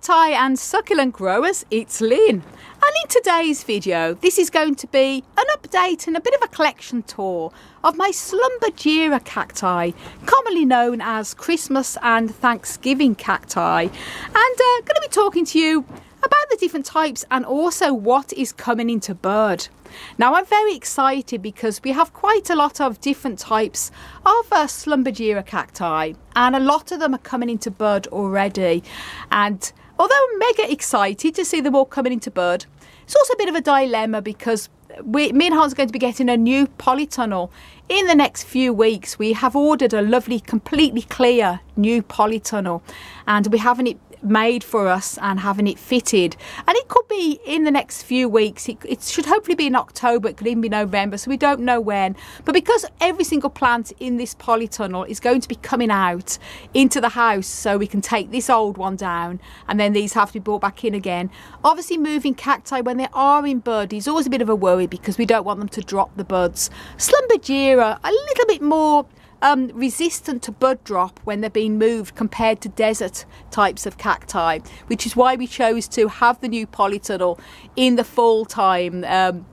cacti and succulent growers, it's Lynn, and in today's video this is going to be an update and a bit of a collection tour of my Schlumbergera cacti, commonly known as Christmas and Thanksgiving cacti, and going to be talking to you about the different types and also what is coming into bud. Now I'm very excited because we have quite a lot of different types of Schlumbergera cacti, and a lot of them are coming into bud already. And although I'm mega excited to see them all coming into bud, it's also a bit of a dilemma because me and Hans are going to be getting a new polytunnel in the next few weeks. We have ordered a lovely, completely clear new polytunnel, and we're having it made for us and having it fitted, and it could be in the next few weeks. It should hopefully be in October, it could even be November, so we don't know when. But because every single plant in this polytunnel is going to be coming out into the house, so we can take this old one down and then these have to be brought back in again. Obviously moving cacti when they are in bud is always a bit of a worry because we don't want them to drop the buds. Schlumbergera a little bit more resistant to bud drop when they're being moved compared to desert types of cacti, which is why we chose to have the new polytunnel in the fall time,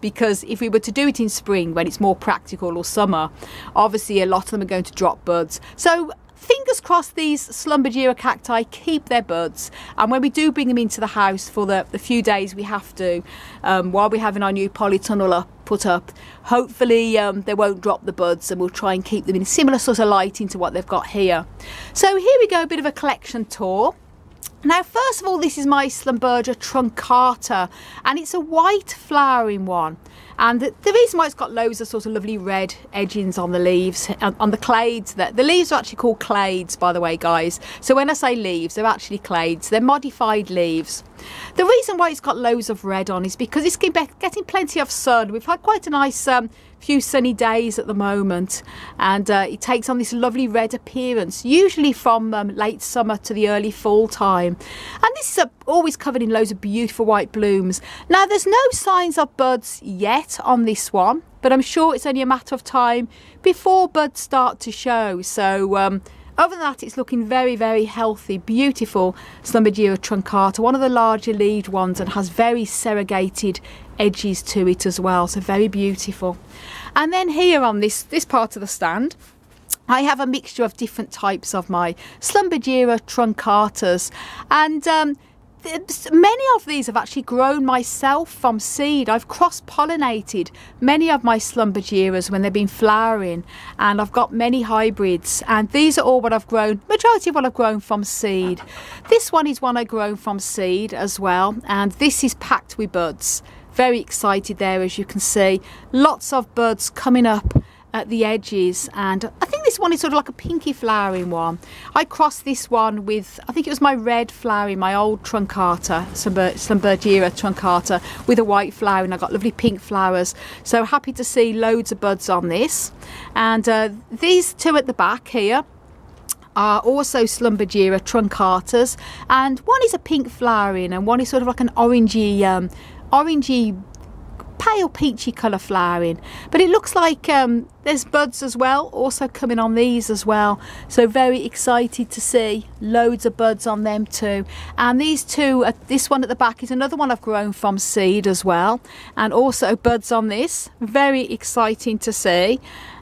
because if we were to do it in spring when it's more practical, or summer, obviously a lot of them are going to drop buds. So fingers crossed these Schlumbergera cacti keep their buds, and when we do bring them into the house for the few days we have to, while we're having our new polytunnel put up, hopefully they won't drop the buds, and we'll try and keep them in a similar sort of lighting to what they've got here. So here we go, a bit of a collection tour. Now first of all, this is my Schlumbergera truncata, and it's a white flowering one. And the reason why it's got loads of sort of lovely red edgings on the leaves, on the clades, that the leaves are actually called clades, by the way, guys. So when I say leaves, they're actually clades. They're modified leaves. The reason why it's got loads of red on is because it's getting plenty of sun. We've had quite a nice few sunny days at the moment, and it takes on this lovely red appearance, usually from late summer to the early fall time. And this is always covered in loads of beautiful white blooms. Now there's no signs of buds yet on this one, but I'm sure it's only a matter of time before buds start to show. So other than that, it's looking very, very healthy, beautiful Schlumbergera truncata, one of the larger leaved ones, and has very serrated edges to it as well, so very beautiful. And then here on this part of the stand, I have a mixture of different types of my Schlumbergera truncatas, and many of these have actually grown myself from seed. I've cross-pollinated many of my Schlumbergeras when they've been flowering, and I've got many hybrids, and these are all what I've grown, majority of what I've grown from seed. This one is one I've grown from seed as well, and this is packed with buds. Very excited there, as you can see. Lots of buds coming up at the edges, and I think this one is sort of like a pinky flowering one. I crossed this one with, I think it was my red flowering, my old truncata, Schlumbergera truncata, with a white flower, and I got lovely pink flowers. So happy to see loads of buds on this. And these two at the back here are also Schlumbergera truncatas, and one is a pink flowering and one is sort of like an orangey pale peachy colour flowering, but it looks like there's buds as well also coming on these as well, so very excited to see loads of buds on them too. And these two, this one at the back is another one I've grown from seed as well, and also buds on this, very exciting to see.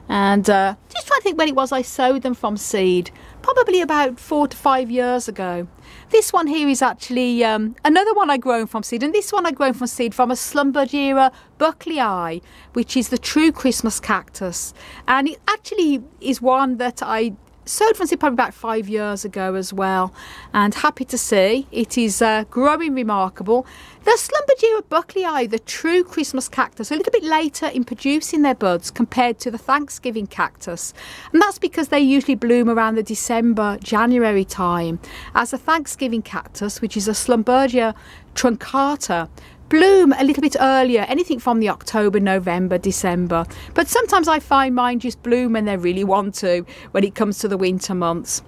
And just trying to think when it was I sowed them from seed, probably about 4 to 5 years ago. This one here is actually another one I've grown from seed, and this one I've grown from seed from a Schlumbergera bucklei, which is the true Christmas cactus, and it actually is one that I sowed from seed probably about 5 years ago as well, and happy to see it is growing remarkable. The Schlumbergera bucklei, the true Christmas cactus, are a little bit later in producing their buds compared to the Thanksgiving cactus, and that's because they usually bloom around the December, January time, as the Thanksgiving cactus, which is a Schlumbergera truncata, bloom a little bit earlier, anything from the October, November, December. But sometimes I find mine just bloom when they really want to, when it comes to the winter months.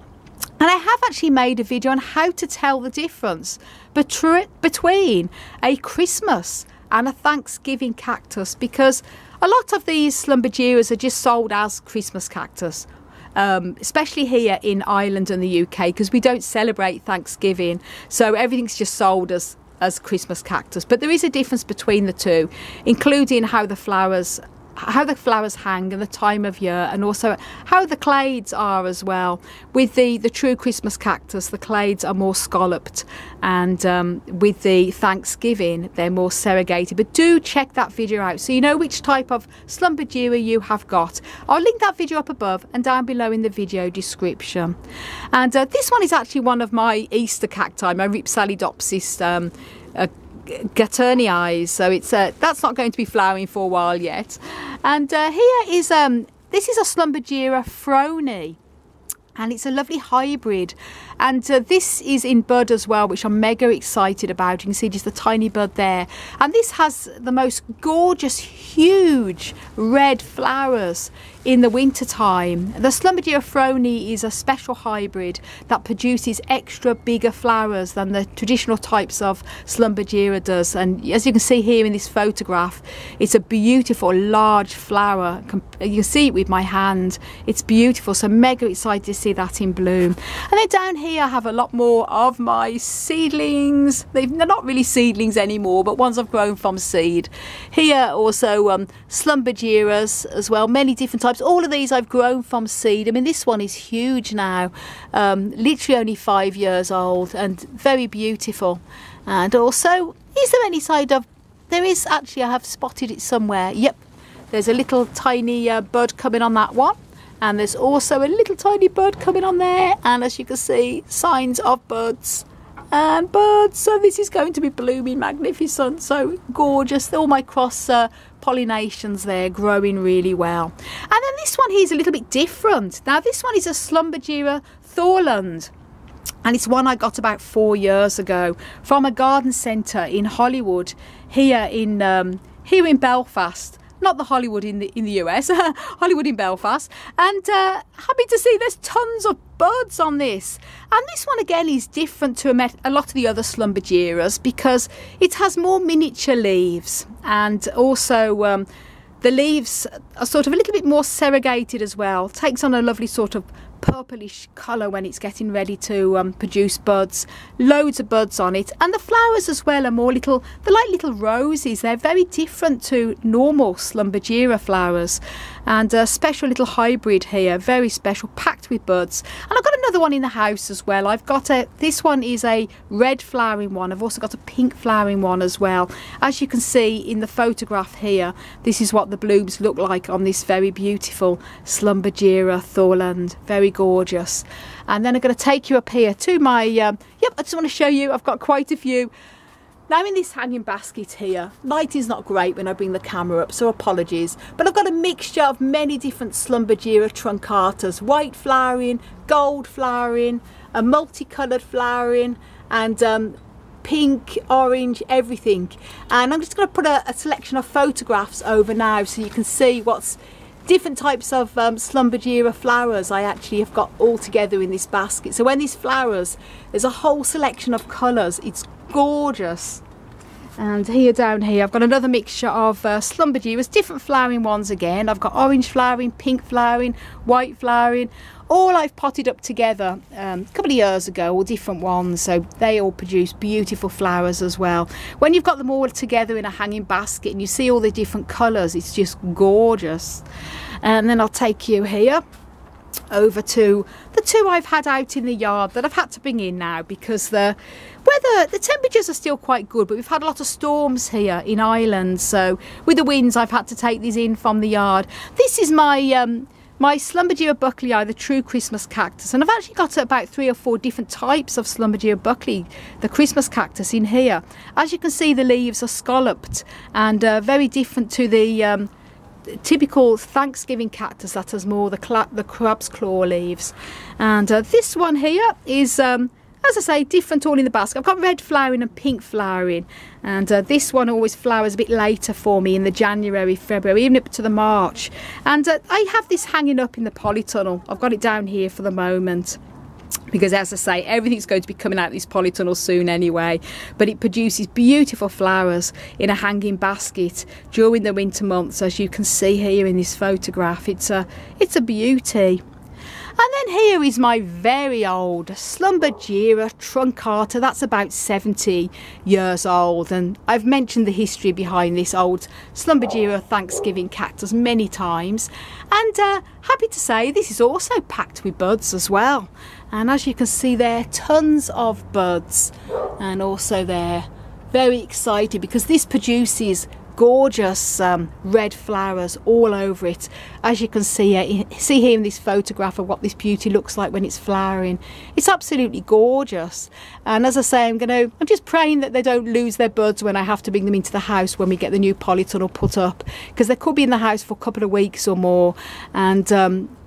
And I have actually made a video on how to tell the difference between a Christmas and a Thanksgiving cactus, because a lot of these Schlumbergeras are just sold as Christmas cactus. especially here in Ireland and the UK, because we don't celebrate Thanksgiving, so everything's just sold as Christmas cactus. But there is a difference between the two, including how the flowers hang and the time of year, and also how the clades are as well. With the true Christmas cactus, the clades are more scalloped, and with the Thanksgiving they're more serrated. But do check that video out so you know which type of Schlumbergera you have got. I'll link that video up above and down below in the video description. And this one is actually one of my Easter cacti, my Ripsalidopsis Gaternii, so it's that's not going to be flowering for a while yet. And here is this is a Schlumbergera froni, and it's a lovely hybrid, and this is in bud as well, which I'm mega excited about. You can see just the tiny bud there, and this has the most gorgeous huge red flowers in the winter time. The Schlumbergera froni is a special hybrid that produces extra bigger flowers than the traditional types of Schlumbergera does, and as you can see here in this photograph, it's a beautiful large flower. You can see it with my hand, it's beautiful, so mega excited to see that in bloom. And then down here I have a lot more of my seedlings. They're not really seedlings anymore, but ones I've grown from seed. Here also Schlumbergeras as well, many different types. All of these I've grown from seed. I mean, this one is huge now, literally only 5 years old, and very beautiful. And also, is there any side of, there is actually, I have spotted it somewhere. Yep, there's a little tiny bud coming on that one, and there's also a little tiny bud coming on there, and as you can see, signs of buds and buds. So this is going to be blooming magnificent, so gorgeous. All my cross pollinations there growing really well. And then this one here is a little bit different. Now this one is a Schlumbergera Thorland, and it's one I got about 4 years ago from a garden centre in Hollywood, here in Belfast. Not the Hollywood in the US, Hollywood in Belfast. And happy to see there's tons of buds on this. And this one again is different to a lot of the other Schlumbergeras because it has more miniature leaves, and also the leaves are sort of a little bit more serrated as well. Takes on a lovely sort of purplish colour when it's getting ready to produce buds. Loads of buds on it, and the flowers as well are more they're like little roses. They're very different to normal Schlumbergera flowers, and a special little hybrid here, very special, packed with buds. And I've got another one in the house as well. I've got this one is a red flowering one. I've also got a pink flowering one as well. As you can see in the photograph here, this is what the blooms look like on this very beautiful Schlumbergera Thorland. Very gorgeous. And then I'm going to take you up here to my I just want to show you, I've got quite a few. Now I'm in this hanging basket here. Lighting's not great when I bring the camera up, so apologies, but I've got a mixture of many different Schlumbergera truncatas, white flowering, gold flowering, a multicoloured flowering, and pink, orange, everything. And I'm just going to put a selection of photographs over now so you can see what's different types of Schlumbergera flowers I actually have got all together in this basket. So when these flowers, there's a whole selection of colours. It's gorgeous. And here down here I've got another mixture of Schlumbergeras, different flowering ones again. I've got orange flowering, pink flowering, white flowering, all I've potted up together a couple of years ago, all different ones, so they all produce beautiful flowers as well. When you've got them all together in a hanging basket and you see all the different colours, it's just gorgeous. And then I'll take you here over to the two I've had out in the yard that I've had to bring in now because the weather, the temperatures are still quite good, but we've had a lot of storms here in Ireland, so with the winds I've had to take these in from the yard. This is my my Schlumbergera bucklei, the true Christmas cactus, and I've actually got about 3 or 4 different types of Schlumbergera bucklei, the Christmas cactus, in here. As you can see, the leaves are scalloped and very different to the typical Thanksgiving cactus that has more the crab's claw leaves. And this one here is as I say, different all in the basket. I've got red flowering and pink flowering, and this one always flowers a bit later for me in the January, February, even up to the March. And I have this hanging up in the polytunnel. I've got it down here for the moment because, as I say, everything's going to be coming out of this polytunnel soon anyway, but it produces beautiful flowers in a hanging basket during the winter months, as you can see here in this photograph. It's a beauty. And then here is my very old Schlumbergera truncata. That's about 70 years old, and I've mentioned the history behind this old Schlumbergera Thanksgiving cactus many times. And happy to say this is also packed with buds as well. And as you can see there, tons of buds, and also they're very excited because this produces gorgeous red flowers all over it. As you can see here in this photograph of what this beauty looks like when it's flowering. It's absolutely gorgeous. And as I say, I'm just praying that they don't lose their buds when I have to bring them into the house when we get the new polytunnel put up, because they could be in the house for a couple of weeks or more, and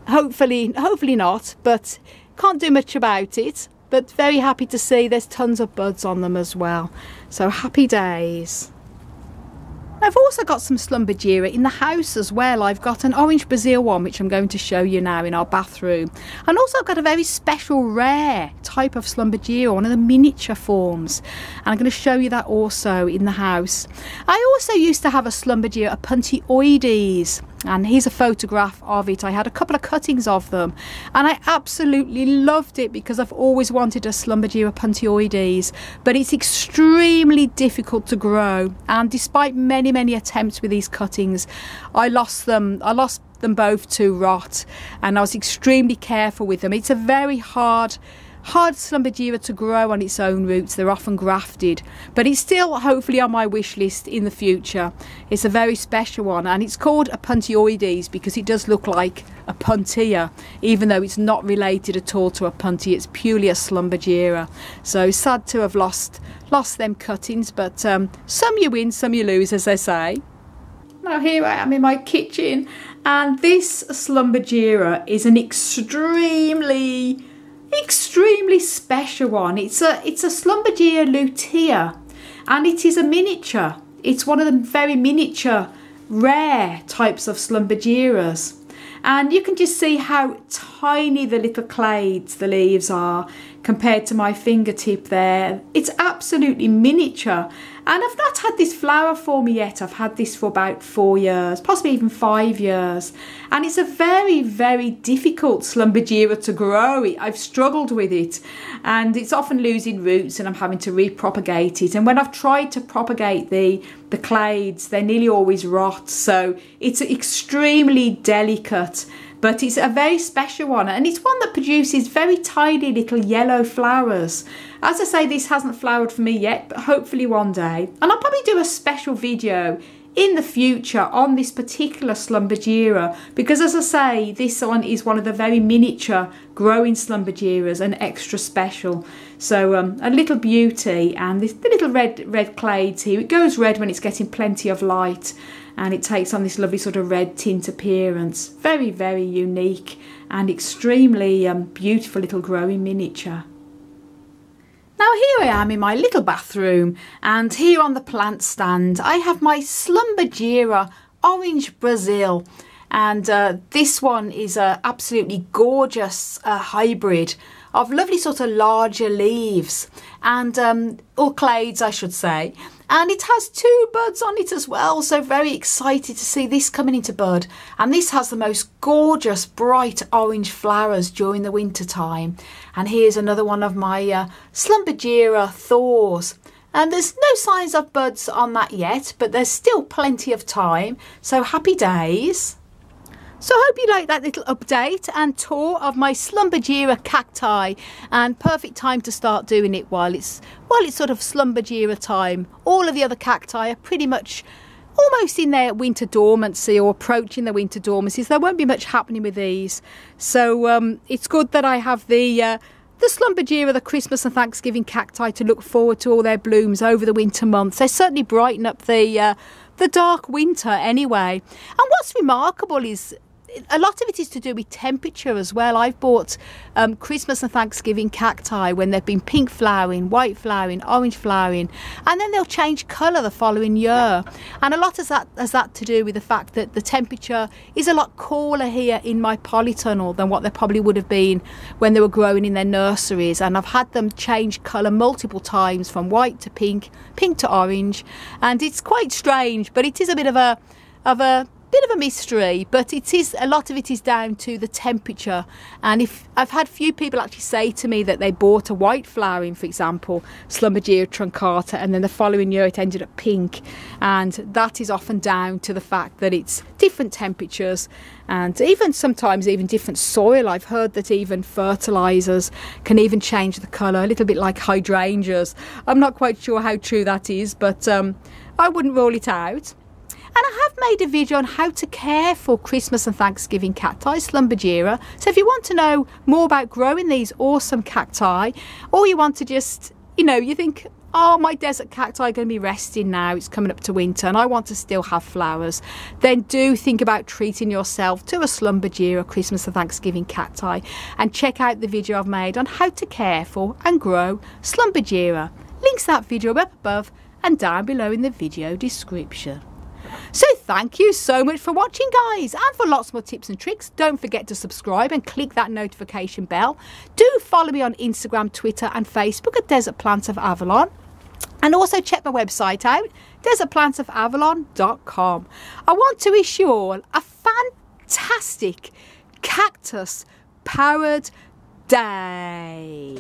hopefully not, but can't do much about it. But very happy to see there's tons of buds on them as well, so happy days. I've also got some Schlumbergera in the house as well. I've got an orange Brazil one, which I'm going to show you now in our bathroom. And also I've got a very special rare type of Schlumbergera, one of the miniature forms. And I'm going to show you that also in the house. I also used to have a Schlumbergera puntioides. And here's a photograph of it. I had a couple of cuttings of them and I absolutely loved it because I've always wanted a Schlumbergera puntioides, but it's extremely difficult to grow, and despite many attempts with these cuttings, I lost them both to rot, and I was extremely careful with them. It's a very hard Schlumbergera to grow on its own roots. They're often grafted, but it's still hopefully on my wish list in the future. It's a very special one, and it's called a puntioides because it does look like a puntia, even though it's not related at all to a puntia. It's purely a Schlumbergera. So sad to have lost them cuttings, but some you win, some you lose, as they say. Now here I am in my kitchen, and this Schlumbergera is an extremely special one. It's a Schlumbergera lutea, and it is a miniature. It's one of the very miniature rare types of Schlumbergeras, and you can just see how tiny the little clades, the leaves are, compared to my fingertip there. It's absolutely miniature, and I've not had this flower for me yet. I've had this for about 4 years, possibly even 5 years, and it's a very difficult Schlumbergera to grow. I've struggled with it, and it's often losing roots, and I'm having to repropagate it. And when I've tried to propagate the clades, they nearly always rot. So it's extremely delicate, but it's a very special one, and it's one that produces very tiny little yellow flowers. As I say, this hasn't flowered for me yet, but hopefully one day. And I'll probably do a special video in the future on this particular Schlumbergera, because as I say, this one is one of the very miniature growing Schlumbergeras and extra special. So a little beauty, and the little red clades here. It goes red when it's getting plenty of light, and it takes on this lovely sort of red tint appearance. Very unique and extremely beautiful little growing miniature. Now here I am in my little bathroom, and here on the plant stand I have my Schlumbergera orange Brazil, and this one is a absolutely gorgeous hybrid of lovely sort of larger leaves, and or clades I should say, and it has 2 buds on it as well, so very excited to see this coming into bud. And this has the most gorgeous bright orange flowers during the winter time. And here's another one of my Schlumbergera Thors, and there's no signs of buds on that yet, but there's still plenty of time, so happy days. So I hope you like that little update and tour of my Schlumbergera cacti, and perfect time to start doing it while it's sort of Schlumbergera time. All of the other cacti are pretty much almost in their winter dormancy or approaching the winter dormancy, so there won't be much happening with these. So it's good that I have the Schlumbergera, the Christmas and Thanksgiving cacti to look forward to all their blooms over the winter months. They certainly brighten up the dark winter anyway. And what's remarkable is a lot of it is to do with temperature as well. I've bought Christmas and Thanksgiving cacti when they've been pink flowering, white flowering, orange flowering, and then they'll change colour the following year. And a lot of that has that to do with the fact that the temperature is a lot cooler here in my polytunnel than what they probably would have been when they were growing in their nurseries. And I've had them change colour multiple times, from white to pink, pink to orange, and it's quite strange, but it is a bit of a bit of a mystery, but it is, a lot of it is down to the temperature. And if I've had few people actually say to me that they bought a white flowering, for example, Schlumbergera truncata, and then the following year it ended up pink, and that is often down to the fact that it's different temperatures and even sometimes even different soil. I've heard that even fertilizers can even change the color, a little bit like hydrangeas. I'm not quite sure how true that is, but I wouldn't rule it out. And I have made a video on how to care for Christmas and Thanksgiving cacti, Schlumbergera. So if you want to know more about growing these awesome cacti, or you want to just, you think, oh, my desert cacti are going to be resting now, it's coming up to winter and I want to still have flowers, then do think about treating yourself to a Schlumbergera Christmas and Thanksgiving cacti, and check out the video I've made on how to care for and grow Schlumbergera. Links to that video up above and down below in the video description. So thank you so much for watching, guys, and for lots more tips and tricks, don't forget to subscribe and click that notification bell. Do follow me on Instagram, Twitter and Facebook at Desert Plants of Avalon, and also check my website out, desertplantsofavalon.com. I want to wish you all a fantastic cactus powered day.